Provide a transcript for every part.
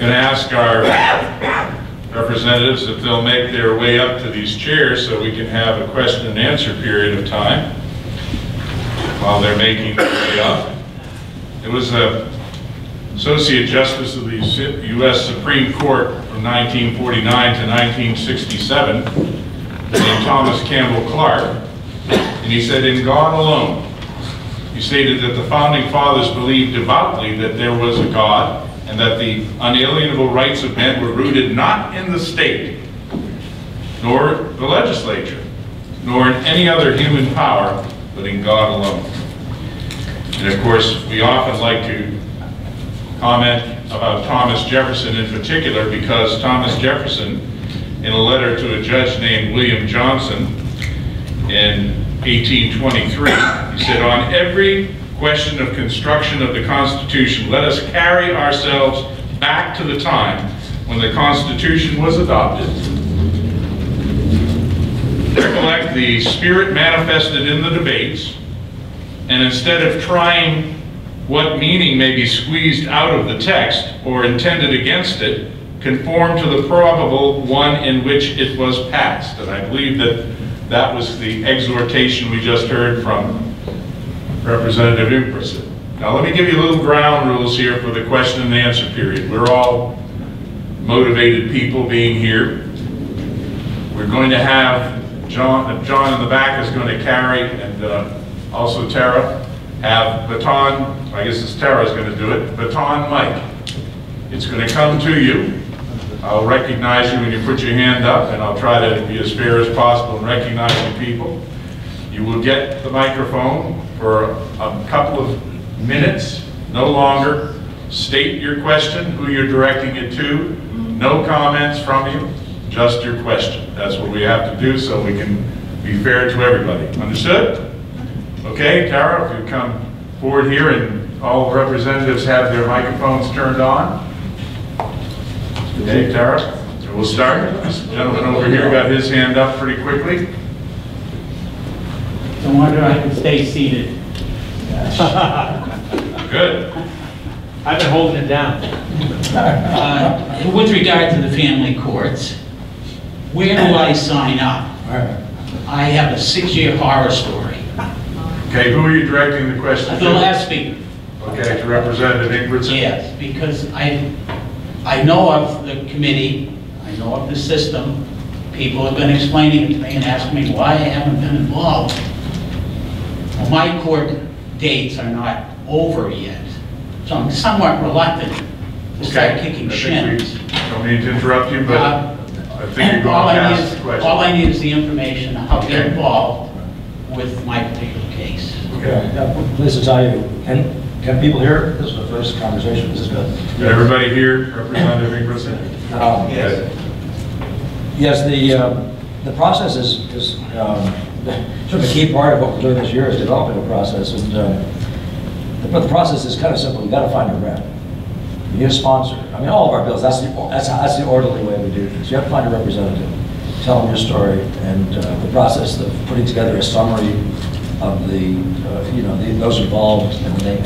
going to ask our representatives if they'll make their way up to these chairs so we can have a question and answer period of time while they're making their way up. It was the Associate Justice of the U.S. Supreme Court from 1949 to 1967, named Thomas Campbell Clark, and he said, "In God alone." He stated that the Founding Fathers believed devoutly that there was a God and that the unalienable rights of men were rooted not in the state, nor the legislature, nor in any other human power, but in God alone. And of course, we often like to comment about Thomas Jefferson in particular, because Thomas Jefferson, in a letter to a judge named William Johnson in 1823, he said, "On every question of construction of the Constitution, let us carry ourselves back to the time when the Constitution was adopted. Recollect the spirit manifested in the debates, and instead of trying what meaning may be squeezed out of the text or intended against it, conform to the probable one in which it was passed." And I believe that that was the exhortation we just heard from Representative Ingbretson. Now let me give you a little ground rules here for the question and answer period. We're all motivated people being here. We're going to have John in the back is going to carry, and also Tara, have baton, I guess it's Tara's going to do it, baton mic. It's going to come to you. I'll recognize you when you put your hand up, and I'll try to be as fair as possible in recognizing people. You will get the microphone for a couple of minutes, no longer. State your question, who you're directing it to. No comments from you, just your question. That's what we have to do so we can be fair to everybody. Understood? Okay, Tara, if you come forward here, and all representatives have their microphones turned on. Okay, Tara, so we'll start. This gentleman over here got his hand up pretty quickly. No wonder I can stay seated. Good. I've been holding it down. With regard to the family courts, where do I sign up? I have a 6-year horror story. Okay, who are you directing the question to? The last speaker. Okay, to Representative Ingbretson? Yes, because I know of the committee, I know of the system. People have been explaining it to me and asking me why I haven't been involved. Well, my court dates are not over yet, so I'm somewhat reluctant to start kicking shins. Don't mean to interrupt you, but I think you're going to ask the question. All I need is the information on how to get involved with my particular case. Okay. Yeah, pleased to tell you, can people hear? This is the first conversation. This is good. Did everybody hear Representative Ingbretson? Yes. Yes, the process is sort of a key part of what we're doing this year is developing a process, but the process is kind of simple. You got to find a rep. You need a sponsor. I mean, all of our bills. That's the orderly way we do things. You have to find a representative, tell them your story, and the process of putting together a summary of those involved and the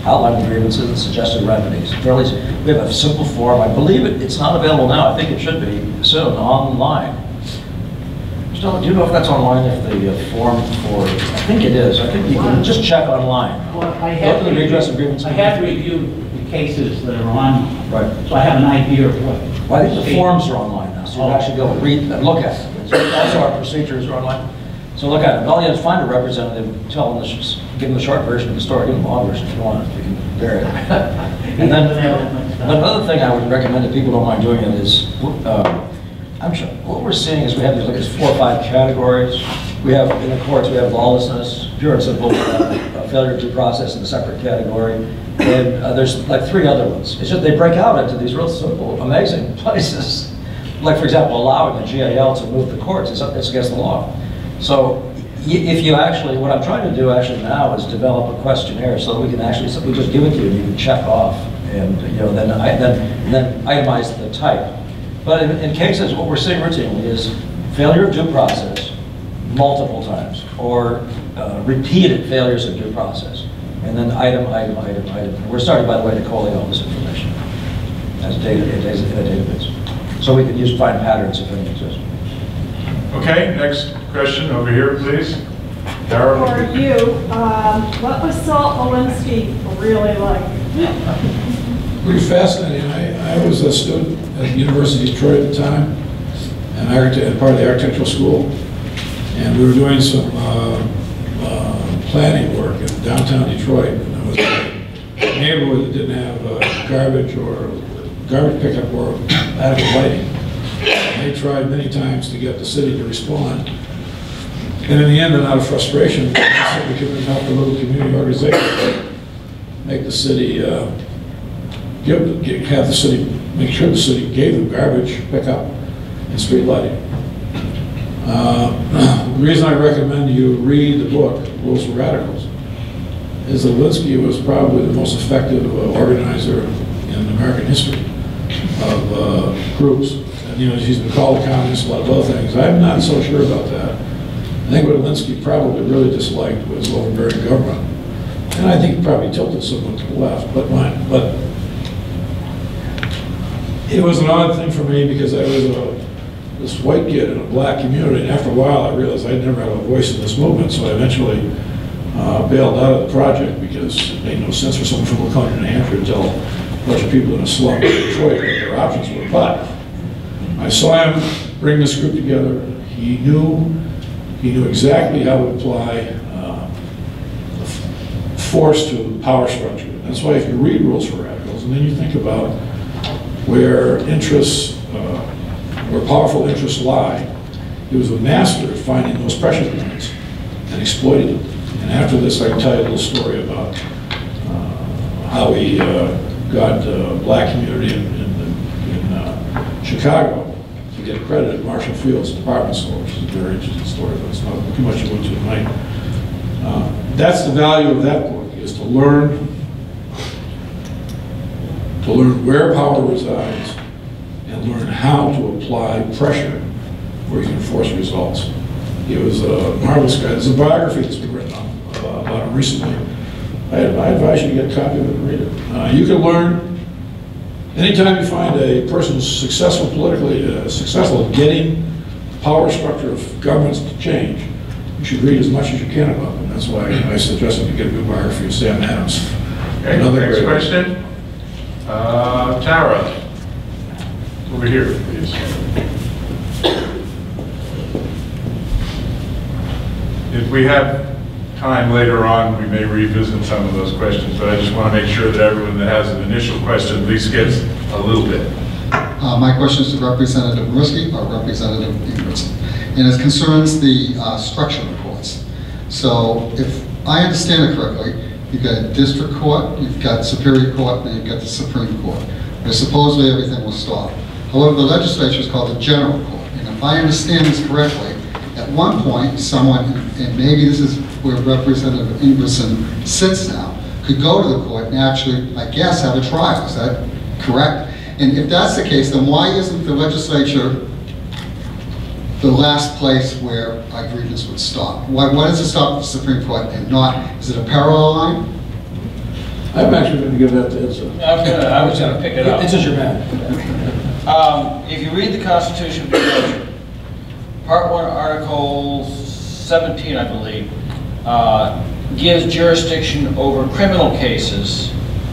outline of grievances and suggested remedies. We have a simple form. I believe it's not available now. I think it should be soon online. Still, do you know if that's online? If the form for, I think it is. I think you can just check online. Well, I have reviewed the cases that are on, right? So I have an idea of what. Well, I think the forms are online now, so you can actually go read and look at them. So also our procedures are online. So look at it. All you have to find a representative, tell them give them the short version of the story, give them the long version if you want. You can vary it. And then another thing I would recommend if people don't mind doing it is, I'm sure what we're seeing is we have these like 4 or 5 categories. We have in the courts we have lawlessness, pure and simple, failure of due process in a separate category, and there's like 3 other ones. It's just they break out into these real simple, amazing places. Like for example, allowing the GAL to move the courts, it's against the law. So if you actually, what I'm trying to do actually now is develop a questionnaire so that we can actually, we just give it to you and you can check off and then itemize the type. But in cases, what we're seeing routinely is failure of due process multiple times, or repeated failures of due process. And then item. And we're starting, by the way, to collate all this information. as data in a database. So we can find patterns if any exist. Okay, next question over here, please. Darrell. For you, what was Saul Alinsky really like? Pretty fascinating. I was a student at the University of Detroit at the time, and part of the architectural school, and we were doing some planning work in downtown Detroit. And there was a neighborhood that didn't have garbage pickup or adequate lighting. And they tried many times to get the city to respond. And in the end, and out of frustration, we could help a little community organization make the city, make sure the city gave them garbage pickup and street lighting. The reason I recommend you read the book, Rules for Radicals, is that Alinsky was probably the most effective organizer in American history of groups. And, you know, he's been called a communist, a lot of other things. I'm not so sure about that. I think what Alinsky probably really disliked was overbearing government. And I think he probably tilted somewhat to the left. But it was an odd thing for me because I was this white kid in a black community, and after a while I realized I'd never have a voice in this movement, so I eventually bailed out of the project because it made no sense for someone from Laconia, New Hampshire to tell a bunch of people in a slum in Detroit what their options were. But I saw him bring this group together. He knew exactly how to apply force to the power structure. That's why if you read Rules for Radicals, and then you think about where powerful interests lie, he was a master at finding those pressure points and exploiting them. And after this, I can tell you a little story about how he got the black community in Chicago to get credit at Marshall Field's department store, which is a very interesting story, but it's not too much to go into tonight. That's the value of that book, is to learn where power resides and learn how to apply pressure where you can force results. He was a marvelous guy. There's a biography that's been written about him recently. I advise you to get a copy of it and read it. You can learn, anytime you find a person successful politically, successful at getting the power structure of governments to change, you should read as much as you can about them. That's why I suggested you get a good biography of Sam Adams. Okay, next question. Tara, over here, please. If we have time later on, we may revisit some of those questions, but I just want to make sure that everyone that has an initial question at least gets a little bit. My question is to Representative Mirski or Representative Ingbretson, and it concerns the structure reports. So if I understand it correctly, you've got district court, you've got superior court, and you've got the Supreme Court, where supposedly everything will stop. However, the legislature is called the general court, and if I understand this correctly, at one point, someone, and maybe this is where Representative Ingbretson sits now, could go to the court and actually, I guess, have a trial. Is that correct? And if that's the case, then why isn't the legislature the last place where a grievance would stop? Why does it stop at the Supreme Court and not, is it a parallel line? I'm actually going to give that to Itse. I was going to pick it up. Itse's your man. If you read the Constitution, Part 1, Article 17, I believe, gives jurisdiction over criminal cases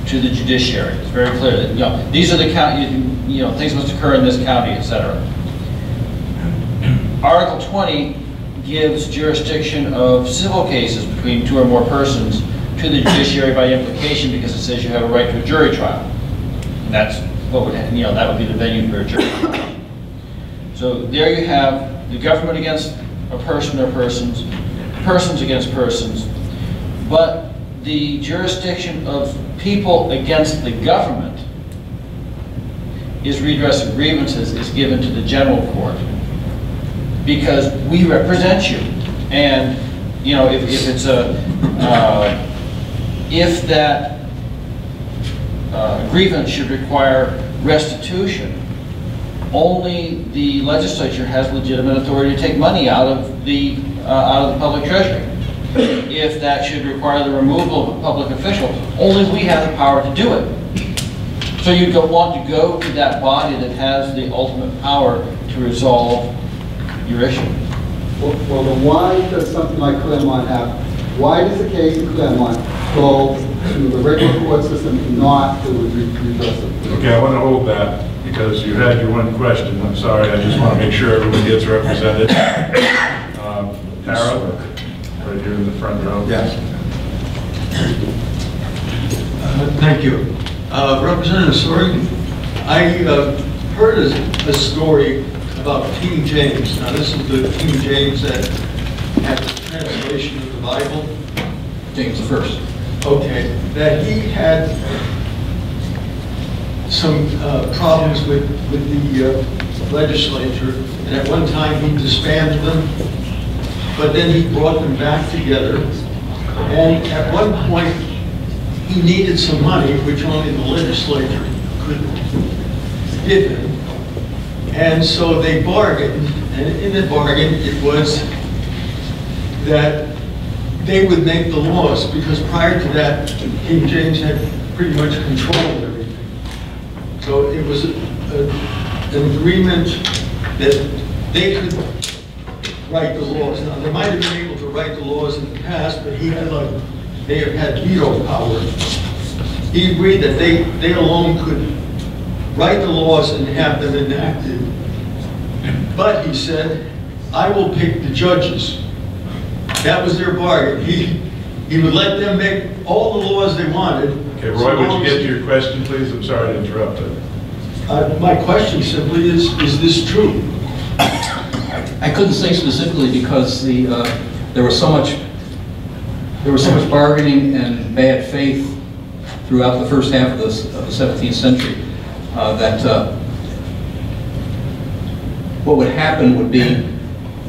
to the judiciary. It's very clear that, you know, these are the county, you know, things must occur in this county, etc. Article 20 gives jurisdiction of civil cases between 2 or more persons to the judiciary by implication, because it says you have a right to a jury trial. And that's what would, you know, that would be the venue for a jury trial. So there you have the government against a person or persons, persons against persons, but the jurisdiction of people against the government is redress of grievances is given to the general court, because we represent you. And, you know, if it's a, if that grievance should require restitution, only the legislature has legitimate authority to take money out of the public treasury. If that should require the removal of a public official, only we have the power to do it. So you'd want to go to that body that has the ultimate power to resolve your issue? Well, then why does something like Claremont happen? Why does the case in Claremont go to the regular court system and not to redress it? Okay, I want to hold that because you had your one question. I'm sorry, I just want to make sure everyone gets represented. Tara, right here in the front row. Yes. Thank you. Representative Sorg, I heard a story about King James. Now, this is the King James that had the translation of the Bible. James the First. Okay, that he had some problems with the legislature, and at one time he disbanded them, but then he brought them back together, and at one point he needed some money, which only the legislature could give him, and so they bargained, and in the bargain it was that they would make the laws, because prior to that, King James had pretty much control of everything. So it was an agreement that they could write the laws. Now, they might have been able to write the laws in the past, but they had veto power. He agreed that they alone could write the laws and have them enacted. But he said, I will pick the judges. That was their bargain. He would let them make all the laws they wanted. Okay, Roy, would you get to your question, please? I'm sorry to interrupt. My question simply is this true? I couldn't say specifically because there was so much bargaining and bad faith throughout the first half of the 17th century that what would happen would be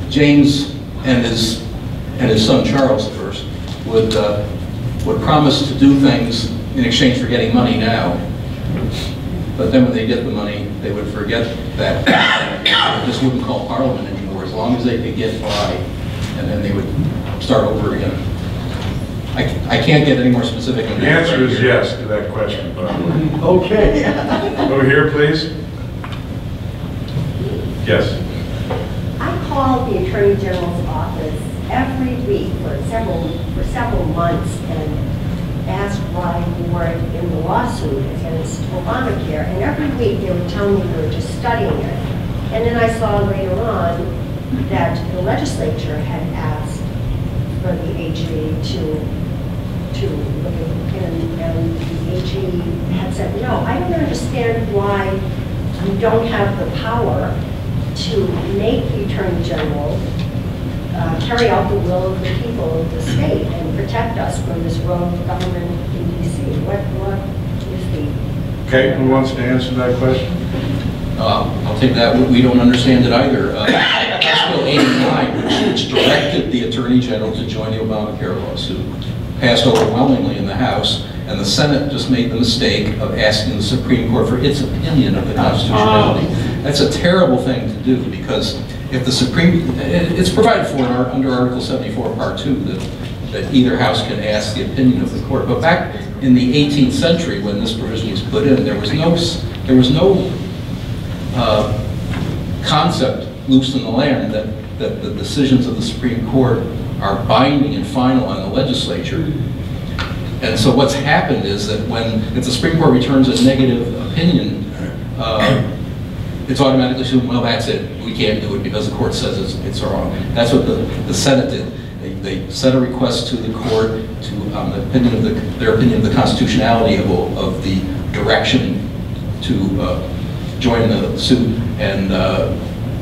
James and his son Charles I would promise to do things in exchange for getting money now, but then when they get the money, they would forget that. They just wouldn't call Parliament anymore, as long as they could get by, and then they would start over again. I can't get any more specific on that. The answer is yes to that question, by the way. Okay. Over here, please. Yes. I called the Attorney General's office every week for several months and asked why we weren't in the lawsuit against Obamacare. And every week they would tell me they were just studying it. And then I saw later on that the legislature had asked for the AG to look at it, and the AG had said, no, I don't understand why you don't have the power to make the Attorney General carry out the will of the people of the state and protect us from this rogue government in DC. What is the... Okay, who wants to answer that question? I'll take that. We don't understand it either. House Bill 89, which directed the Attorney General to join the Obamacare lawsuit, passed overwhelmingly in the House, and the Senate just made the mistake of asking the Supreme Court for its opinion of the constitutionality. That's a terrible thing to do, because if the it's provided for under Article 74, Part 2, that either house can ask the opinion of the court. But back in the 18th century, when this provision was put in, there was no concept loose in the land that the decisions of the Supreme Court are binding and final on the legislature. And so what's happened is that if the Supreme Court returns a negative opinion, it's automatically assumed, well, that's it. We can't do it because the court says it's wrong. That's what the Senate did. They sent a request to the court to their opinion of the constitutionality of the direction to join the suit, and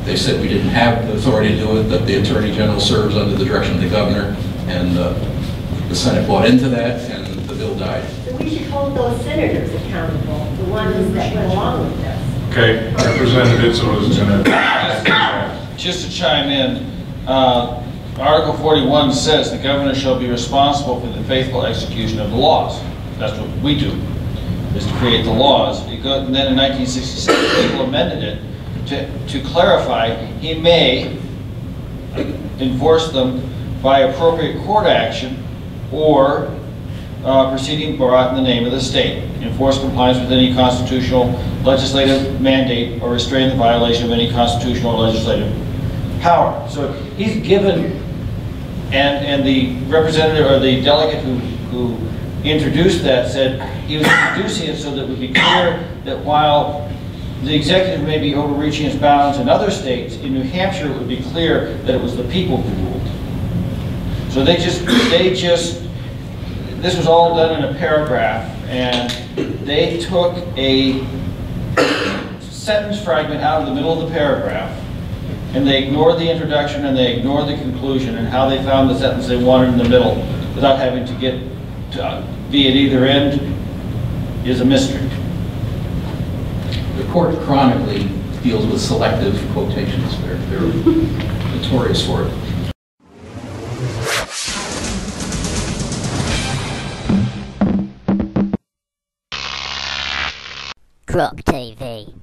they said we didn't have the authority to do it, that the Attorney General serves under the direction of the governor, and the Senate bought into that, and the bill died. So we should hold those senators accountable, the ones that went along with this. Okay, Representative Itse was going to... Just to chime in, Article 41 says the governor shall be responsible for the faithful execution of the laws. That's what we do, is to create the laws. And then in 1967, people amended it to clarify he may enforce them by appropriate court action or proceeding brought in the name of the state, enforce compliance with any constitutional legislative mandate, or restrain the violation of any constitutional or legislative power. So he's given, and the representative or the delegate who introduced that said he was introducing it so that it would be clear that while the executive may be overreaching its bounds in other states, in New Hampshire it would be clear that it was the people who ruled. So this was all done in a paragraph, and they took a sentence fragment out of the middle of the paragraph, and they ignored the introduction and they ignored the conclusion, and how they found the sentence they wanted in the middle without having to get to be at either end is a mystery. The court chronically deals with selective quotations. They're notorious for it. GrokTV.